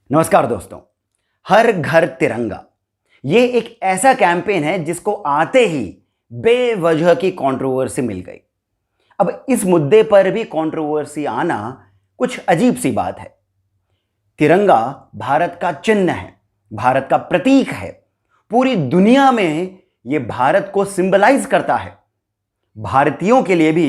नमस्कार दोस्तों। हर घर तिरंगा ये एक ऐसा कैंपेन है जिसको आते ही बेवजह की कंट्रोवर्सी मिल गई। अब इस मुद्दे पर भी कंट्रोवर्सी आना कुछ अजीब सी बात है। तिरंगा भारत का चिन्ह है, भारत का प्रतीक है। पूरी दुनिया में यह भारत को सिंबलाइज करता है। भारतीयों के लिए भी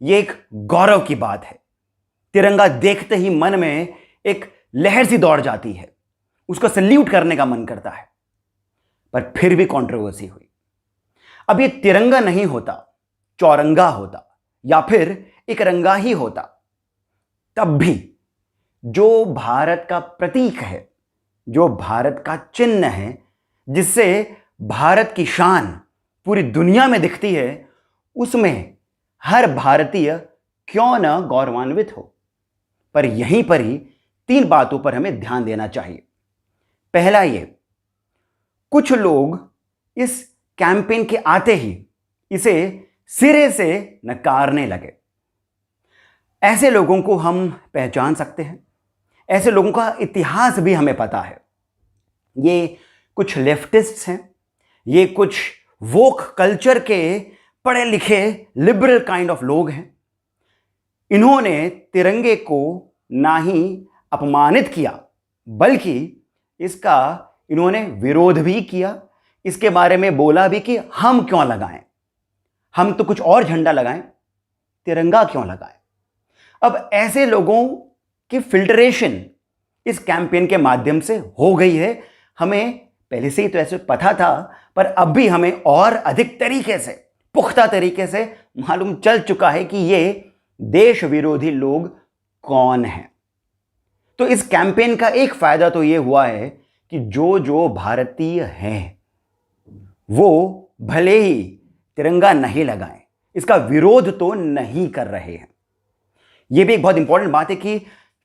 यह एक गौरव की बात है। तिरंगा देखते ही मन में एक लहर सी दौड़ जाती है, उसको सल्यूट करने का मन करता है। पर फिर भी कंट्रोवर्सी हुई। अब ये तिरंगा नहीं होता, चौरंगा होता या फिर एक रंगा ही होता, तब भी जो भारत का प्रतीक है, जो भारत का चिन्ह है, जिससे भारत की शान पूरी दुनिया में दिखती है, उसमें हर भारतीय क्यों न गौरवान्वित हो। पर यहीं पर ही 3 बातों पर हमें ध्यान देना चाहिए। पहला, ये कुछ लोग इस कैंपेन के आते ही इसे सिरे से नकारने लगे। ऐसे लोगों को हम पहचान सकते हैं, ऐसे लोगों का इतिहास भी हमें पता है। ये कुछ लेफ्टिस्ट्स हैं, ये कुछ वोक कल्चर के पढ़े लिखे लिबरल काइंड ऑफ लोग हैं। इन्होंने तिरंगे को ना ही अपमानित किया, बल्कि इसका इन्होंने विरोध भी किया। इसके बारे में बोला भी कि हम क्यों लगाएं, हम तो कुछ और झंडा लगाएं, तिरंगा क्यों लगाएं। अब ऐसे लोगों की फिल्टरेशन इस कैंपेन के माध्यम से हो गई है। हमें पहले से ही तो ऐसे पता था, पर अब भी हमें और अधिक तरीके से, पुख्ता तरीके से मालूम चल चुका है कि ये देश विरोधी लोग कौन हैं। तो इस कैंपेन का एक फायदा तो यह हुआ है कि जो भारतीय हैं वो भले ही तिरंगा नहीं लगाएं, इसका विरोध तो नहीं कर रहे हैं। यह भी एक बहुत इंपॉर्टेंट बात है कि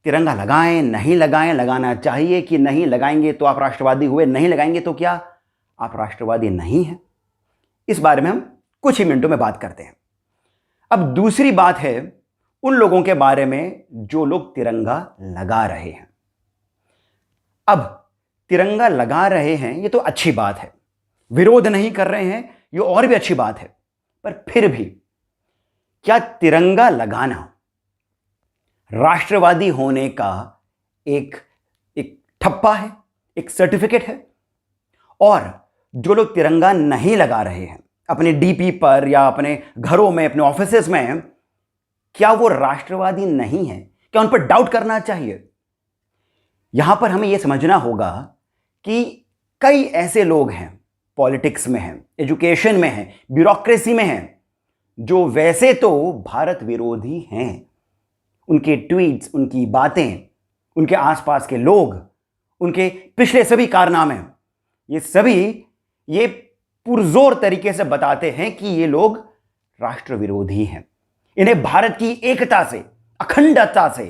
तिरंगा लगाएं, नहीं लगाएं, लगाना चाहिए कि नहीं, लगाएंगे तो आप राष्ट्रवादी हुए, नहीं लगाएंगे तो क्या आप राष्ट्रवादी नहीं हैं। इस बारे में हम कुछ ही मिनटों में बात करते हैं। अब दूसरी बात है उन लोगों के बारे में जो लोग तिरंगा लगा रहे हैं। अब तिरंगा लगा रहे हैं ये तो अच्छी बात है, विरोध नहीं कर रहे हैं ये और भी अच्छी बात है। पर फिर भी क्या तिरंगा लगाना राष्ट्रवादी होने का एक ठप्पा है, एक सर्टिफिकेट है? और जो लोग तिरंगा नहीं लगा रहे हैं अपने डीपी पर या अपने घरों में, अपने ऑफिसेज में, क्या वो राष्ट्रवादी नहीं है? क्या उन पर डाउट करना चाहिए? यहां पर हमें यह समझना होगा कि कई ऐसे लोग हैं, पॉलिटिक्स में हैं, एजुकेशन में हैं, ब्यूरोक्रेसी में हैं, जो वैसे तो भारत विरोधी हैं। उनके ट्वीट्स, उनकी बातें, उनके आसपास के लोग, उनके पिछले सभी कारनामे, ये सभी ये पुरजोर तरीके से बताते हैं कि ये लोग राष्ट्र विरोधी हैं। इन्हें भारत की एकता से, अखंडता से,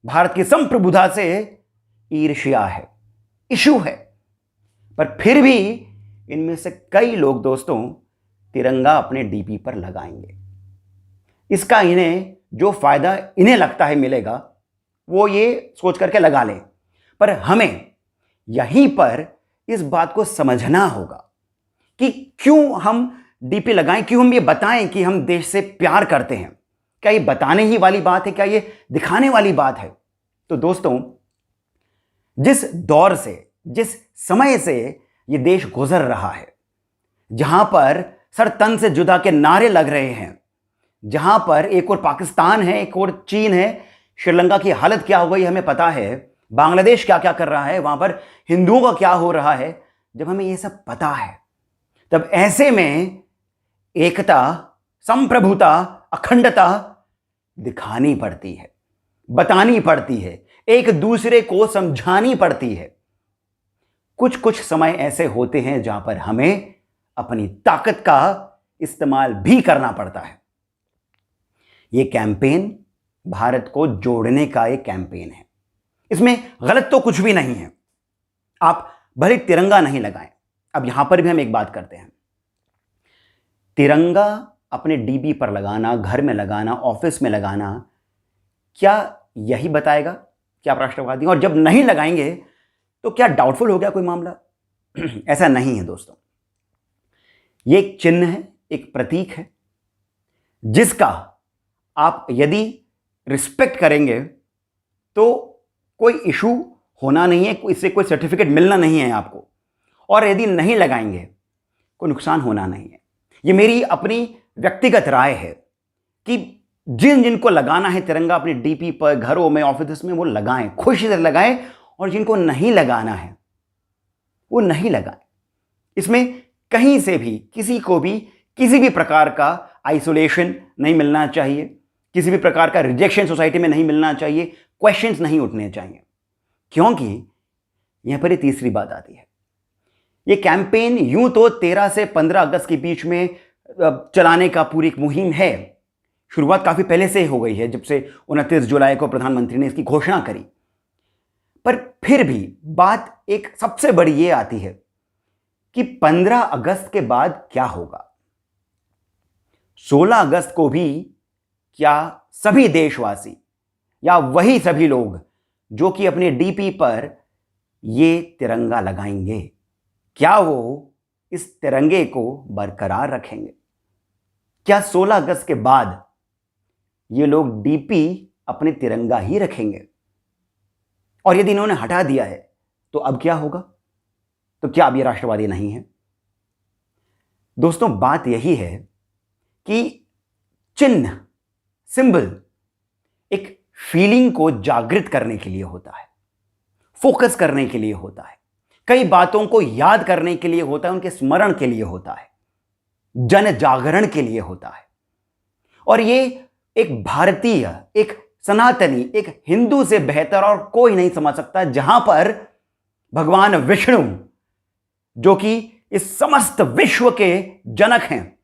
भारत की संप्रभुता से ईर्ष्या है, इशू है। पर फिर भी इनमें से कई लोग दोस्तों तिरंगा अपने डीपी पर लगाएंगे। इसका इन्हें जो फायदा इन्हें लगता है मिलेगा वो ये सोच करके लगा लें। पर हमें यहीं पर इस बात को समझना होगा कि क्यों हम डीपी लगाएं, क्यों हम ये बताएं कि हम देश से प्यार करते हैं। क्या ये बताने ही वाली बात है? क्या ये दिखाने वाली बात है? तो दोस्तों, जिस दौर से, जिस समय से ये देश गुजर रहा है, जहां पर सर तन से जुदा के नारे लग रहे हैं, जहां पर एक और पाकिस्तान है, एक और चीन है, श्रीलंका की हालत क्या हो गई हमें पता है, बांग्लादेश क्या क्या कर रहा है, वहां पर हिंदुओं का क्या हो रहा है, जब हमें यह सब पता है, तब ऐसे में एकता, संप्रभुता, अखंडता दिखानी पड़ती है, बतानी पड़ती है, एक दूसरे को समझानी पड़ती है। कुछ कुछ समय ऐसे होते हैं जहां पर हमें अपनी ताकत का इस्तेमाल भी करना पड़ता है। यह कैंपेन भारत को जोड़ने का एक कैंपेन है। इसमें गलत तो कुछ भी नहीं है। आप भले तिरंगा नहीं लगाएं। अब यहां पर भी हम एक बात करते हैं। तिरंगा अपने डीबी पर लगाना, घर में लगाना, ऑफिस में लगाना, क्या यही बताएगा कि आप राष्ट्रवादी हैं, और जब नहीं लगाएंगे तो क्या डाउटफुल हो गया कोई मामला? ऐसा नहीं है दोस्तों। ये एक चिन्ह है, एक प्रतीक है, जिसका आप यदि रिस्पेक्ट करेंगे तो कोई इशू होना नहीं है, इससे कोई सर्टिफिकेट मिलना नहीं है आपको, और यदि नहीं लगाएंगे कोई नुकसान होना नहीं है। ये मेरी अपनी व्यक्तिगत राय है कि जिन जिनको लगाना है तिरंगा अपने डीपी पर, घरों में, ऑफिस में, वो लगाएं, खुशी से लगाएं, और जिनको नहीं लगाना है वो नहीं लगाएं। इसमें कहीं से भी किसी को भी किसी भी प्रकार का आइसोलेशन नहीं मिलना चाहिए, किसी भी प्रकार का रिजेक्शन सोसाइटी में नहीं मिलना चाहिए, क्वेश्चंस नहीं उठने चाहिए, क्योंकि यहां पर ये तीसरी बात आती है। ये कैंपेन यूं तो 13 से 15 अगस्त के बीच में चलाने का पूरी एक मुहिम है। शुरुआत काफी पहले से हो गई है, जब से 29 जुलाई को प्रधानमंत्री ने इसकी घोषणा करी। पर फिर भी बात एक सबसे बड़ी ये आती है कि 15 अगस्त के बाद क्या होगा? 16 अगस्त को भी क्या सभी देशवासी या वही सभी लोग जो कि अपने डीपी पर ये तिरंगा लगाएंगे, क्या वो इस तिरंगे को बरकरार रखेंगे? क्या 16 अगस्त के बाद ये लोग डीपी अपने तिरंगा ही रखेंगे? और यदि इन्होंने हटा दिया है तो अब क्या होगा? तो क्या अब ये राष्ट्रवादी नहीं है? दोस्तों, बात यही है कि चिन्ह, सिंबल एक फीलिंग को जागृत करने के लिए होता है, फोकस करने के लिए होता है, कई बातों को याद करने के लिए होता है, उनके स्मरण के लिए होता है, जन जागरण के लिए होता है। और ये एक भारतीय, एक सनातनी, एक हिंदू से बेहतर और कोई नहीं समझ सकता, जहां पर भगवान विष्णु, जो कि इस समस्त विश्व के जनक हैं,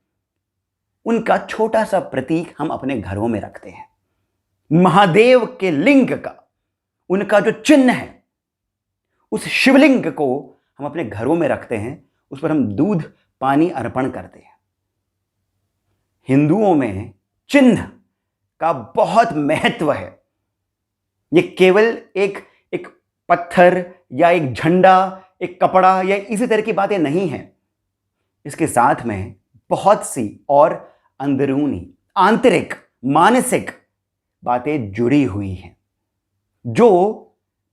उनका छोटा सा प्रतीक हम अपने घरों में रखते हैं। महादेव के लिंग का, उनका जो चिन्ह है, उस शिवलिंग को हम अपने घरों में रखते हैं, उस पर हम दूध पानी अर्पण करते हैं। हिंदुओं में चिन्ह का बहुत महत्व है। ये केवल एक पत्थर या एक झंडा, एक कपड़ा या इसी तरह की बातें नहीं हैं। इसके साथ में बहुत सी और अंदरूनी, आंतरिक, मानसिक बातें जुड़ी हुई हैं, जो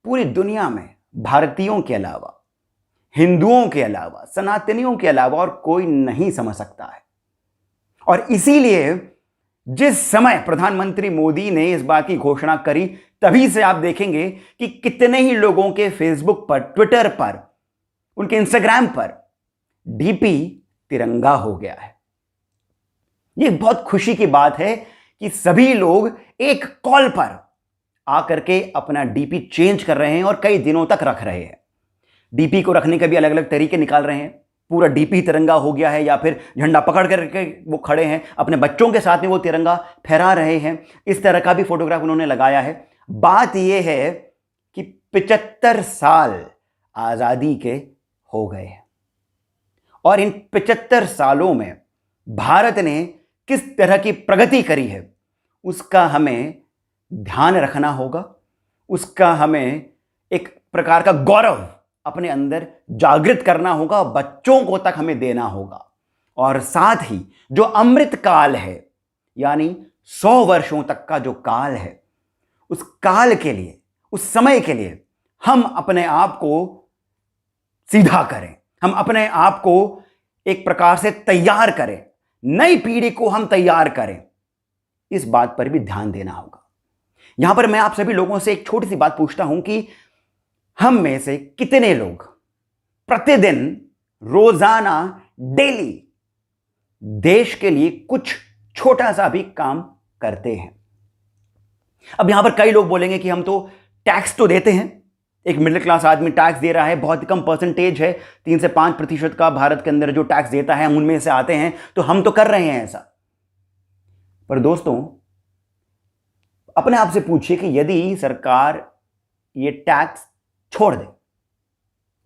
पूरी दुनिया में भारतीयों के अलावा, हिंदुओं के अलावा, सनातनियों के अलावा और कोई नहीं समझ सकता है। और इसीलिए जिस समय प्रधानमंत्री मोदी ने इस बात की घोषणा करी, तभी से आप देखेंगे कि कितने ही लोगों के फेसबुक पर, ट्विटर पर, उनके इंस्टाग्राम पर डीपी तिरंगा हो गया है। यह बहुत खुशी की बात है कि सभी लोग एक कॉल पर आकर के अपना डीपी चेंज कर रहे हैं और कई दिनों तक रख रहे हैं। डीपी को रखने के भी अलग अलग तरीके निकाल रहे हैं। पूरा डीपी तिरंगा हो गया है, या फिर झंडा पकड़ करके वो खड़े हैं, अपने बच्चों के साथ में वो तिरंगा फहरा रहे हैं। इस तरह का भी फोटोग्राफ उन्होंने लगाया है। बात यह है कि 75 साल आजादी के हो गए हैं, और इन 75 सालों में भारत ने किस तरह की प्रगति करी है, उसका हमें ध्यान रखना होगा, उसका हमें एक प्रकार का गौरव अपने अंदर जागृत करना होगा, बच्चों को तक हमें देना होगा। और साथ ही जो अमृत काल है, यानी 100 वर्षों तक का जो काल है, उस काल के लिए, उस समय के लिए हम अपने आप को सीधा करें, हम अपने आप को एक प्रकार से तैयार करें, नई पीढ़ी को हम तैयार करें। इस बात पर भी ध्यान देना होगा। यहां पर मैं आप सभी लोगों से एक छोटी सी बात पूछता हूं कि हम में से कितने लोग प्रतिदिन, रोजाना, डेली देश के लिए कुछ छोटा सा भी काम करते हैं? अब यहां पर कई लोग बोलेंगे कि हम तो टैक्स तो देते हैं, एक मिडिल क्लास आदमी टैक्स दे रहा है, बहुत कम परसेंटेज है, 3 से 5% का भारत के अंदर जो टैक्स देता है, हम उनमें से आते हैं, तो हम तो कर रहे हैं ऐसा। पर दोस्तों, अपने आप से पूछिए कि यदि सरकार ये टैक्स छोड़ दे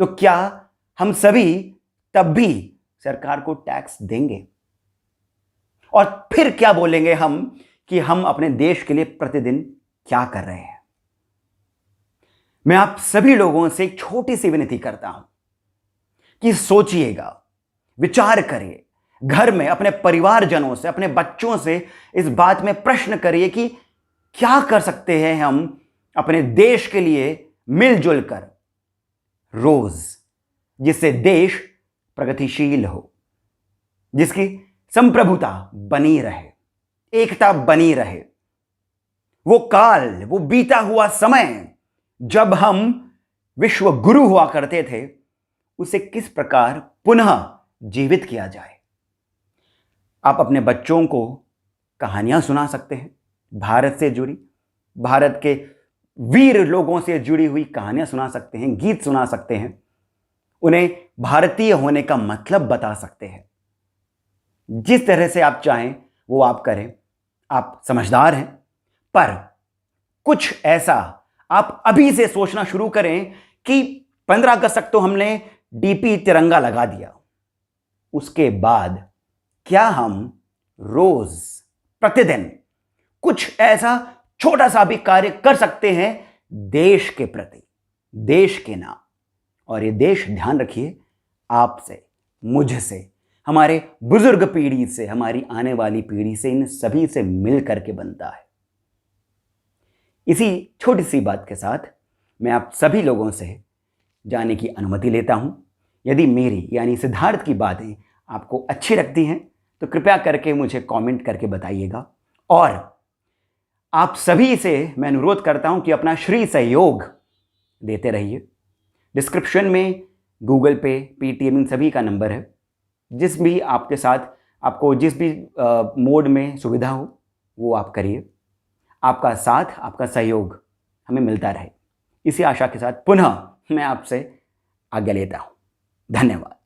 तो क्या हम सभी तब भी सरकार को टैक्स देंगे? और फिर क्या बोलेंगे हम कि हम अपने देश के लिए प्रतिदिन क्या कर रहे हैं? मैं आप सभी लोगों से एक छोटी सी विनती करता हूं कि सोचिएगा, विचार करिए, घर में अपने परिवारजनों से, अपने बच्चों से इस बात में प्रश्न करिए कि क्या कर सकते हैं हम अपने देश के लिए मिलजुल कर रोज, जिससे देश प्रगतिशील हो, जिसकी संप्रभुता बनी रहे, एकता बनी रहे। वो काल, वो बीता हुआ समय जब हम विश्व गुरु हुआ करते थे, उसे किस प्रकार पुनः जीवित किया जाए। आप अपने बच्चों को कहानियां सुना सकते हैं, भारत से जुड़ी, भारत के वीर लोगों से जुड़ी हुई कहानियां सुना सकते हैं, गीत सुना सकते हैं, उन्हें भारतीय होने का मतलब बता सकते हैं। जिस तरह से आप चाहें वो आप करें, आप समझदार हैं। पर कुछ ऐसा आप अभी से सोचना शुरू करें कि 15 अगस्त तक तो हमने डीपी तिरंगा लगा दिया, उसके बाद क्या हम रोज, प्रतिदिन कुछ ऐसा छोटा सा भी कार्य कर सकते हैं देश के प्रति, देश के नाम। और ये देश, ध्यान रखिए, आपसे, मुझसे, हमारे बुजुर्ग पीढ़ी से, हमारी आने वाली पीढ़ी से, इन सभी से मिल करके बनता है। इसी छोटी सी बात के साथ मैं आप सभी लोगों से जाने की अनुमति लेता हूं। यदि मेरी यानी सिद्धार्थ की बातें आपको अच्छी लगती हैं तो कृपया करके मुझे कमेंट करके बताइएगा। और आप सभी से मैं अनुरोध करता हूं कि अपना श्री सहयोग देते रहिए। डिस्क्रिप्शन में गूगल पे, पेटीएम, इन सभी का नंबर है। जिस भी आपके साथ, आपको जिस भी मोड में सुविधा हो वो आप करिए। आपका साथ, आपका सहयोग हमें मिलता रहे, इसी आशा के साथ पुनः मैं आपसे आज्ञा लेता हूं। धन्यवाद।